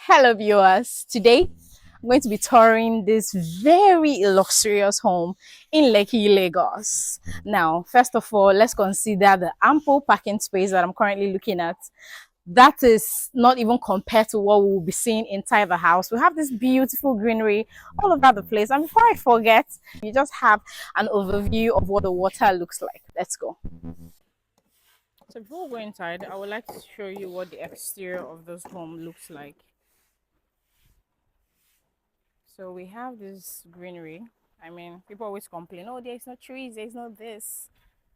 Hello, viewers. Today, I'm going to be touring this very luxurious home in Lekki, Lagos. Now, first of all, let's consider the ample parking space that I'm currently looking at. That is not even compared to what we will be seeing inside the house. We have this beautiful greenery all over the place. And before I forget, you just have an overview of what the water looks like. Let's go. So before we go inside, I would like to show you what the exterior of this home looks like. So we have this greenery. I mean, people always complain, oh, there's no trees, there's no this.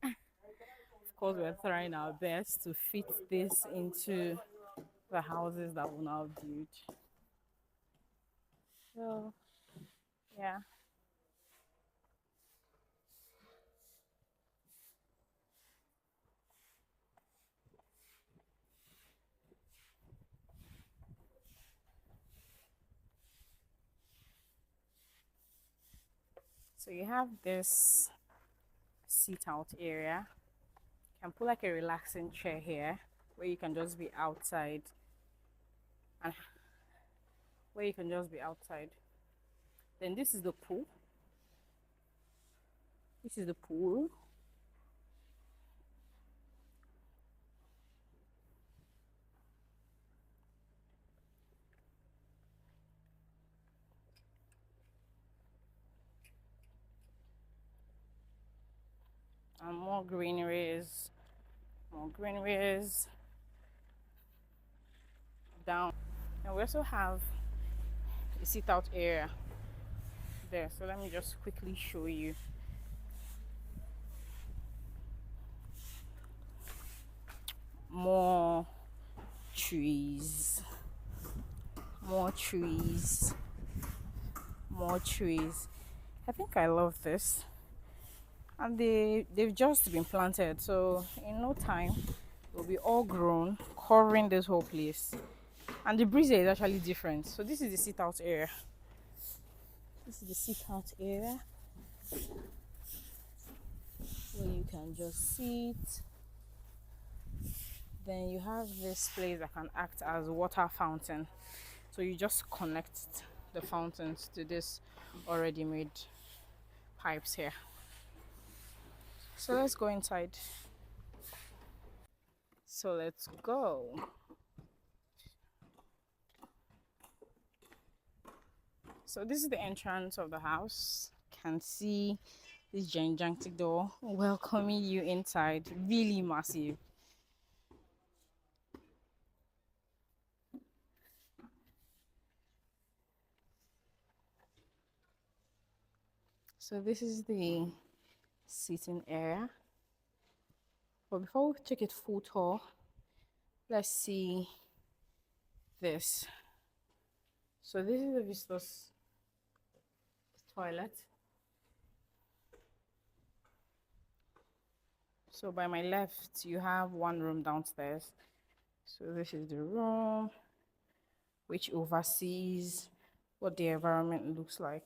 Of course, we're trying our best to fit this into the houses that we'll now build. So, yeah. So you have this sit out area. You can put like a relaxing chair here where you can just be outside and where you can just be outside. Then this is the pool. This is the pool. And more greeneries, more greeneries down. And we also have a sit out area there. So let me just quickly show you. More trees, more trees, more trees. I think I love this. And they've just been planted, so in no time they'll be all grown, covering this whole place. And the breeze is actually different. So this is the sit out area. This is the sit out area where you can just sit. Then you have this place that can act as a water fountain. So you just connect the fountains to this already made pipes here. So let's go inside. So let's go. So this is the entrance of the house. You can see this gigantic door welcoming you inside. Really massive. So this is the sitting area. But before we take it full tour, let's see this. So this is the visitor's toilet. So by my left, you have one room downstairs. So this is the room which oversees what the environment looks like.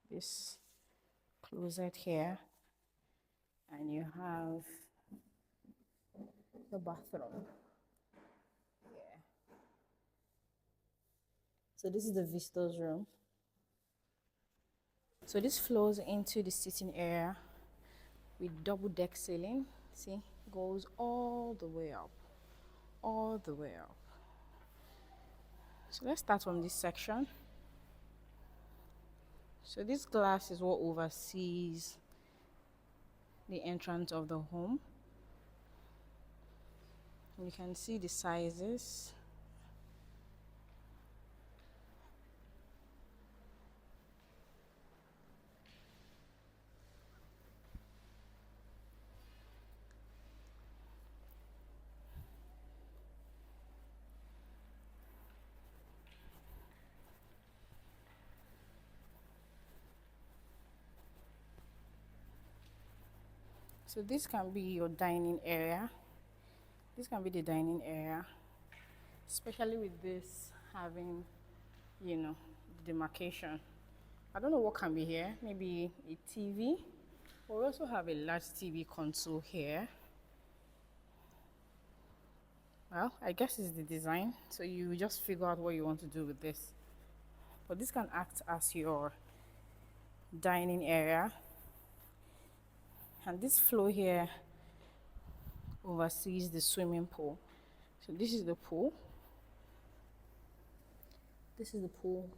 This closet here, and you have the bathroom. Yeah. So this is the visitor's room. So this flows into the sitting area with double deck ceiling. See, goes all the way up, all the way up. So let's start from this section. So this glass is what oversees the entrance of the home. You can see the sizes. So this can be your dining area. This can be the dining area. especially with this having, you know, demarcation. I don't know what can be here. Maybe a TV. We also have a large TV console here. Well, I guess it's the design. So you just figure out what you want to do with this. But this can act as your dining area. And this floor here oversees the swimming pool. So this is the pool. This is the pool.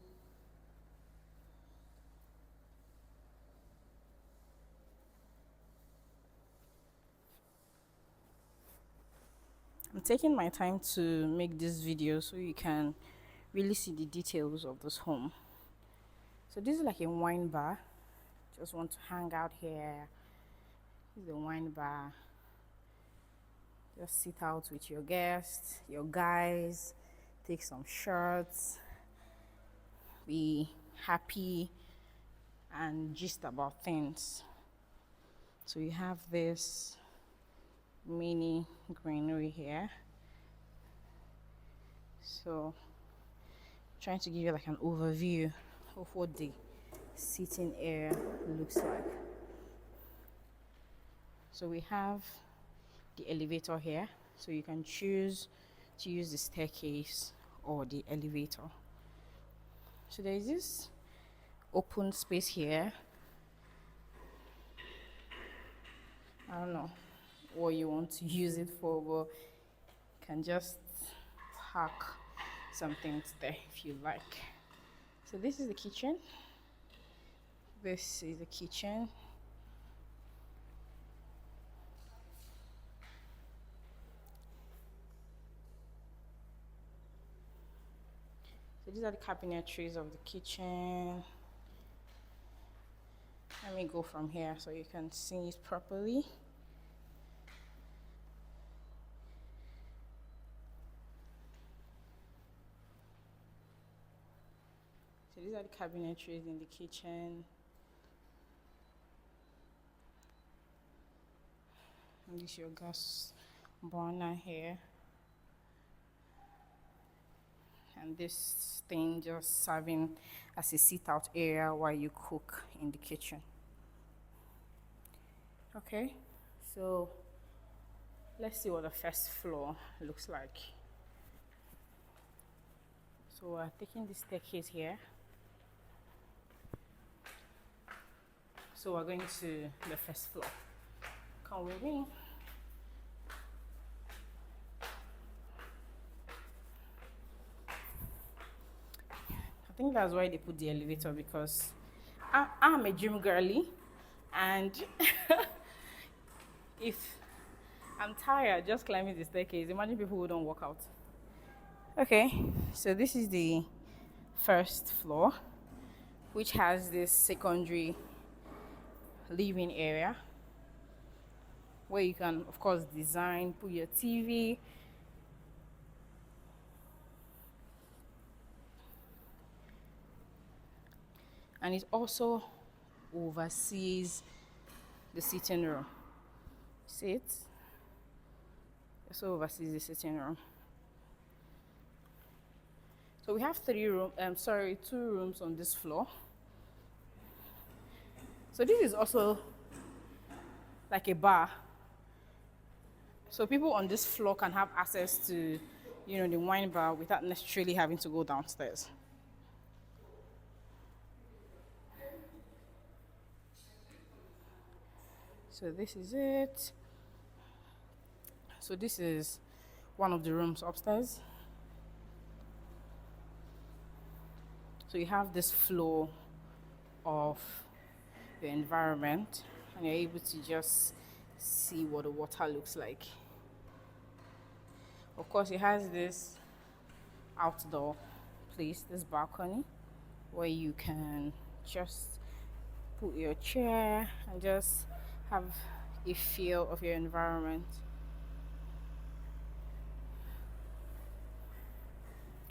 I'm taking my time to make this video so you can really see the details of this home. So this is like a wine bar. Just want to hang out here. This is the wine bar. Just sit out with your guests, your guys, take some shots, be happy and gist about things. So you have this mini greenery here. So trying to give you like an overview of what the sitting area looks like. So we have the elevator here, so you can choose to use the staircase or the elevator. So there is this open space here. I don't know what you want to use it for, but you can just park some things there if you like. So this is the kitchen. This is the kitchen. So these are the cabinetries of the kitchen. Let me go from here so you can see it properly. So these are the cabinetries in the kitchen. And this is your gas burner here. And this thing just serving as a sit-out area while you cook in the kitchen. Okay, so let's see what the first floor looks like. So we're taking the staircase here. So we're going to the first floor. Come with me. I think that's why they put the elevator, because I'm a gym girly, and if I'm tired just climbing the staircase, imagine people who don't work out. Okay, so this is the first floor, which has this secondary living area where you can, of course, design, put your TV. And it also oversees the sitting room. See it? It also oversees the sitting room. So we have two rooms on this floor. So this is also like a bar. So people on this floor can have access to, the wine bar without necessarily having to go downstairs. So this is it. So this is one of the rooms upstairs. So you have this flow of the environment, and you're able to just see what the water looks like. Of course, it has this outdoor place, this balcony, where you can just put your chair and just have a feel of your environment.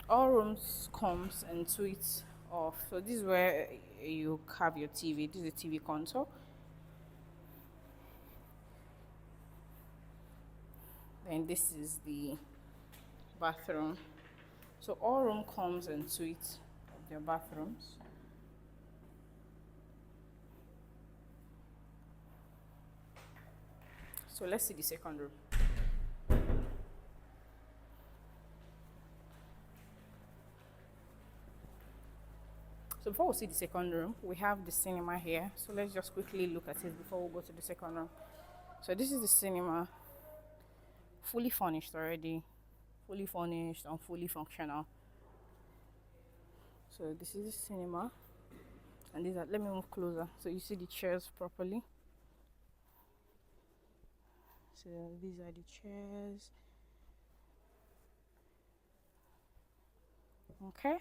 All rooms comes in suites of, so this is where you have your TV. This is the TV console. Then this is the bathroom. So all room comes in suite of their bathrooms. So let's see the second room. So before we see the second room, we have the cinema here. So let's just quickly look at it before we go to the second room. So this is the cinema, fully furnished already, fully furnished and fully functional. So this is the cinema, and these are, let me move closer so you see the chairs properly. So these are the chairs. Okay,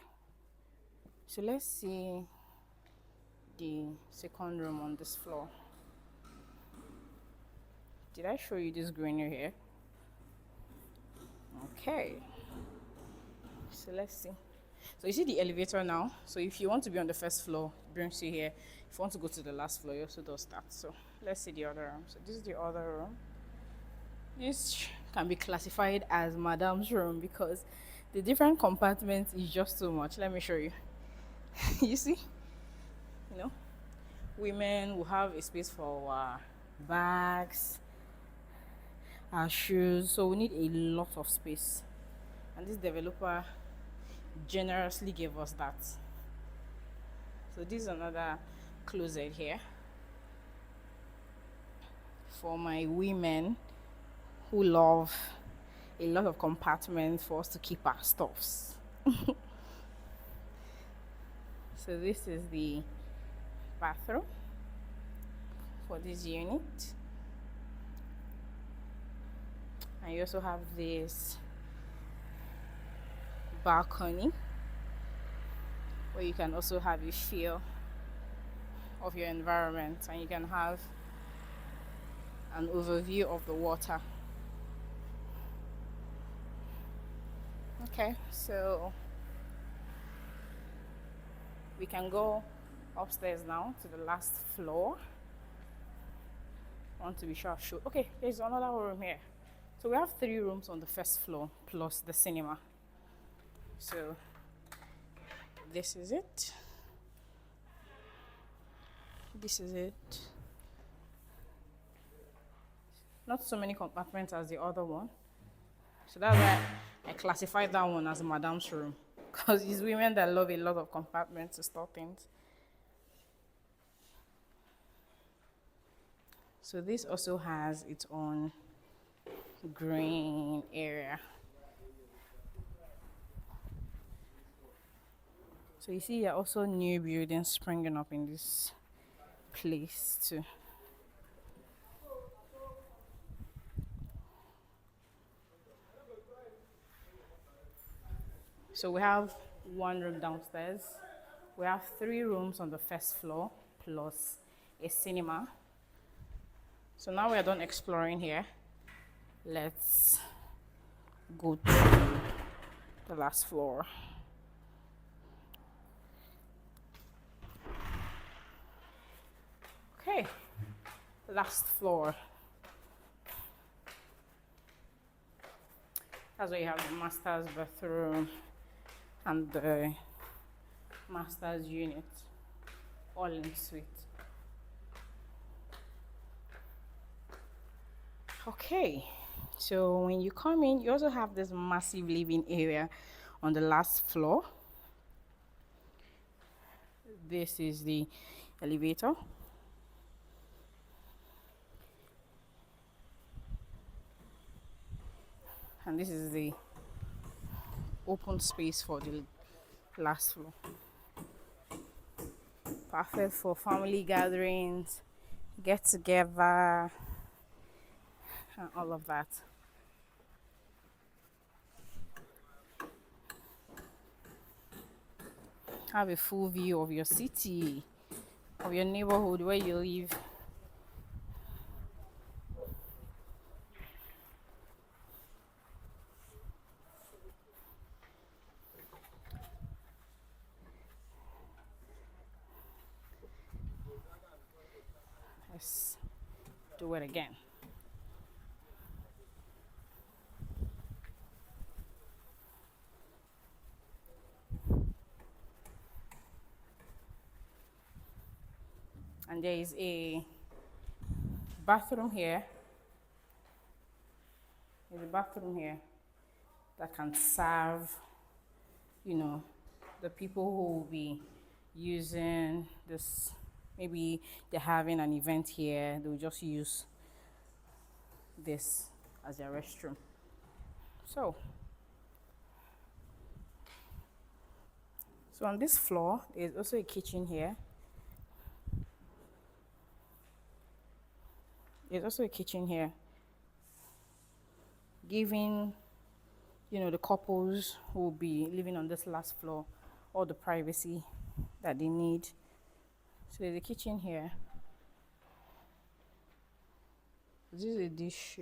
so let's see the second room on this floor. Did I show you this greenery here? Okay, so let's see. So you see the elevator now. So if you want to be on the first floor, it brings you here. If you want to go to the last floor, you also does that. So let's see the other room. So this is the other room. This can be classified as madam's room because the different compartments is just too much. Let me show you. You see, you know, women will have a space for our bags, our shoes. So we need a lot of space, and this developer generously gave us that. So this is another closet here for my women who love a lot of compartments for us to keep our stuffs. So this is the bathroom for this unit, and you also have this balcony where you can also have a feel of your environment, and you can have an overview of the water. Okay, so we can go upstairs now to the last floor. I want to be sure I've shown. Okay, there's another room here. So we have 3 rooms on the first floor plus the cinema. So this is it. This is it. Not so many compartments as the other one. So that's why I classified that one as a madam's room. Because it's women that love a lot of compartments to store things. So this also has its own green area. So you see there are also new buildings springing up in this place too. So we have 1 room downstairs. We have 3 rooms on the first floor plus a cinema. So now we are done exploring here. Let's go to the last floor. Okay, last floor. That's where you have the master's bathroom and the master's unit, all in suite. Okay, so when you come in, you also have this massive living area on the last floor. This is the elevator. And this is the open space for the last floor. Perfect for family gatherings, get together, and all of that. Have a full view of your city, of your neighborhood where you live. Let's do it again. And there is a bathroom here. There's a bathroom here that can serve, you know, the people who will be using this. Maybe they're having an event here, they'll just use this as their restroom. So on this floor, there's also a kitchen here. There's also a kitchen here, giving, the couples who will be living on this last floor all the privacy that they need. So there's a kitchen here. This is a dish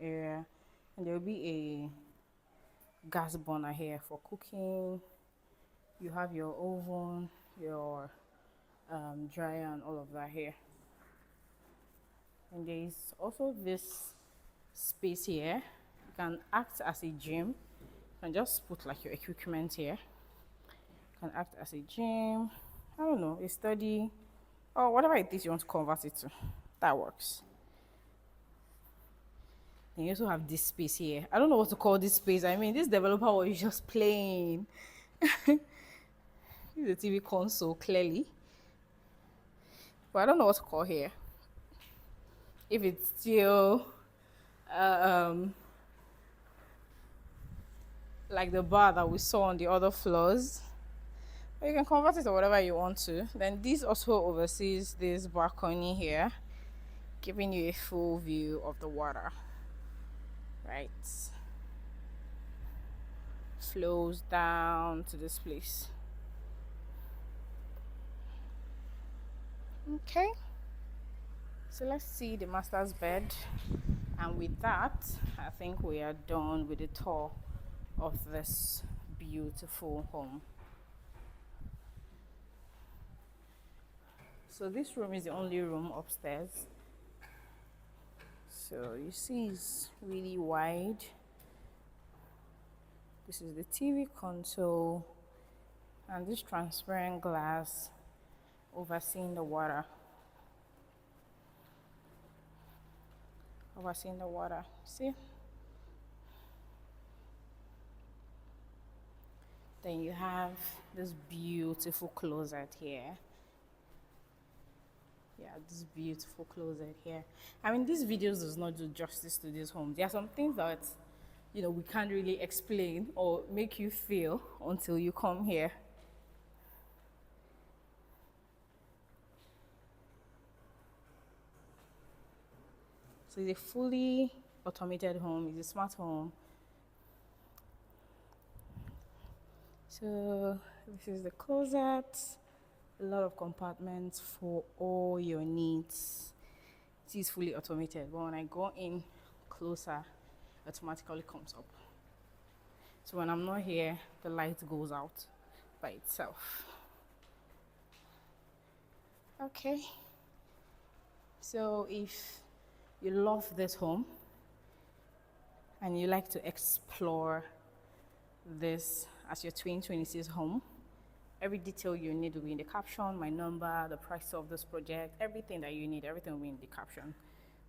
area, and there will be a gas burner here for cooking. You have your oven, your dryer, and all of that here. And there is also this space here. You can act as a gym. You can just put like your equipment here. You can act as a gym. I don't know, a study, or whatever it is you want to convert it to. That works. And you also have this space here. I don't know what to call this space. I mean, this developer was just playing. This is a TV console, clearly. But I don't know what to call here. If it's still like the bar that we saw on the other floors. But you can convert it to whatever you want to. Then this also oversees this balcony here, giving you a full view of the water. Right. Flows down to this place. Okay. So let's see the master's bed. And with that, I think we are done with the tour of this beautiful home. So this room is the only room upstairs. So you see it's really wide. This is the TV console and this transparent glass overseeing the water. See? Then you have this beautiful closet here. Yeah, this beautiful closet here. I mean, these videos does not do justice to this home. There are some things that, we can't really explain or make you feel until you come here. So it's a fully automated home. It's a smart home. So this is the closet. A lot of compartments for all your needs. It is fully automated, but when I go in closer, it automatically comes up. So when I'm not here, the light goes out by itself. Okay. So if you love this home and you like to explore this as your 2026 home, every detail you need will be in the caption, my number, the price of this project, everything that you need, everything will be in the caption.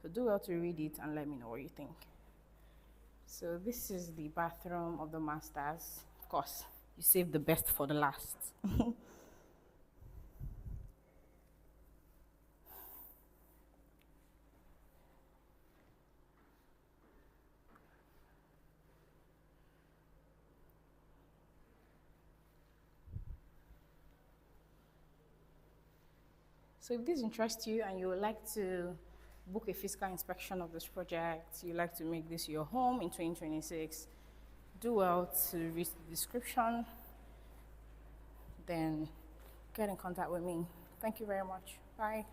So do well to read it and let me know what you think. So this is the bathroom of the masters. Of course, you save the best for the last. So if this interests you and you would like to book a physical inspection of this project, you like to make this your home in 2026, do well to read the description, then get in contact with me. Thank you very much. Bye.